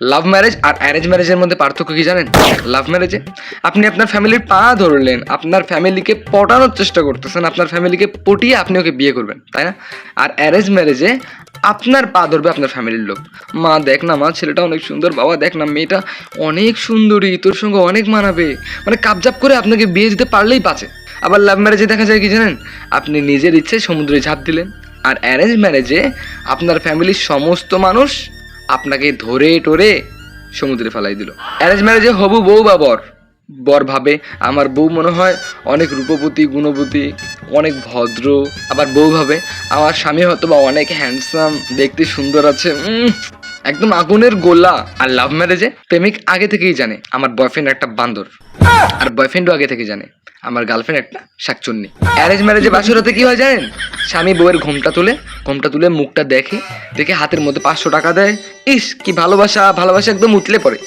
Love marriage আর arrange ম্যারেজের মধ্যে পার্থক্য কি জানেন? লাভ ম্যারেজে আপনি আপনার ফ্যামিলির পা ধরলেন, আপনার ফ্যামিলিকে পটানোর চেষ্টা করতেছেন, আপনার ফ্যামিলিকে পটিয়ে আপনি ওকে বিয়ে করবেন, তাই না? আর অ্যারেঞ্জ ম্যারেজে আপনার পা ধরবে আপনার ফ্যামিলির লোক। মা দেখ না, মা ছেলেটা অনেক সুন্দর, বাবা দেখ না মেয়েটা অনেক সুন্দরী, তোর সঙ্গে অনেক মানাবে, মানে কাপজাপ করে আপনাকে বিয়ে দিতে পারলেই বাঁচে। আবার লাভ ম্যারেজে দেখা যায় কি জানেন? আপনি নিজের ইচ্ছে সমুদ্রে ঝাঁপ দিলেন। আর অ্যারেঞ্জ ম্যারেজে আপনার ফ্যামিলির সমস্ত মানুষ আপনাকে ধরে টরে সমুদ্রে ফেলাই দিল। অ্যারেঞ্জ ম্যারেজে হবু বউ বা বর, বর ভাবে আমার বউ মনে হয় অনেক রূপবতী, গুণবতী, অনেক ভদ্র। আবার বউ ভাবে আমার স্বামী হয়তো বা অনেক হ্যান্ডসাম, দেখতে সুন্দর আছে, একদম আগুনের গোলা। আর লাভ ম্যারেজে প্রেমিক আগে থেকেই জানে আমার বয়ফ্রেন্ড একটা বান্দর, আর বয়ফ্রেন্ডও আগে থেকে জানে আমার গার্লফ্রেন্ড একটা শাকচুন্নি। অ্যারেঞ্জ ম্যারেজে বাসরাতে কি হয় জানেন? স্বামী বউয়ের ঘোমটা তুলে মুখটা দেখে দেখে হাতের মধ্যে 500 টাকা দেয়, ইস কি ভালোবাসা, ভালোবাসা একদম উতলে পড়ে।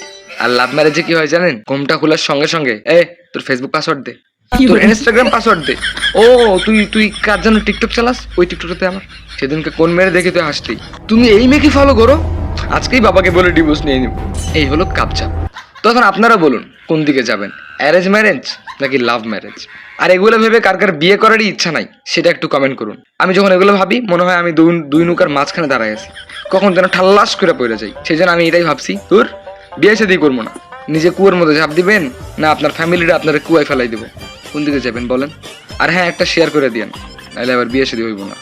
আর লাভ ম্যারেজে কি হয় জানেন? ঘোমটা খোলার সঙ্গে সঙ্গে তোর ফেসবুক পাসওয়ার্ড দে, তোর ইনস্টাগ্রাম পাসওয়ার্ড দে, ও তুই কার জন্য টিকটক চালাস, ওই টিকটকটাতে আমার সেদিনকে কোন মেরে দেখে তুই হাসলি, তুমি এই মেয়েকে ফলো করো, আজকেই বাবাকে বলে ডিভোর্স নিয়ে নিব। এই হলো কাপচাপ। তখন আপনারা বলুন কোন দিকে যাবেন, অ্যারেঞ্জ ম্যারেজ নাকি লাভ ম্যারেজ? আর এগুলো ভেবে কার কার বিয়ে করারই ইচ্ছা নাই সেটা একটু কমেন্ট করুন। আমি যখন এগুলো ভাবি মনে হয় আমি দুই নৌকার মাঝখানে দাঁড়ায় আছি, কখন যেন ঠাল্লাস করে পড়ে যাই। সেই জন্য আমি এটাই ভাবছি, তোর বিয়ে সাথে করবো না, নিজে কুয়োর মধ্যে ঝাঁপ দিবেন না আপনার ফ্যামিলিরা আপনারা কুয়ায় ফেলাই দেবো, কোন দিকে যাবেন বলেন? আর হ্যাঁ, একটা শেয়ার করে দিয়েন, নাহলে আবার বিয়ে সাথে হইব না।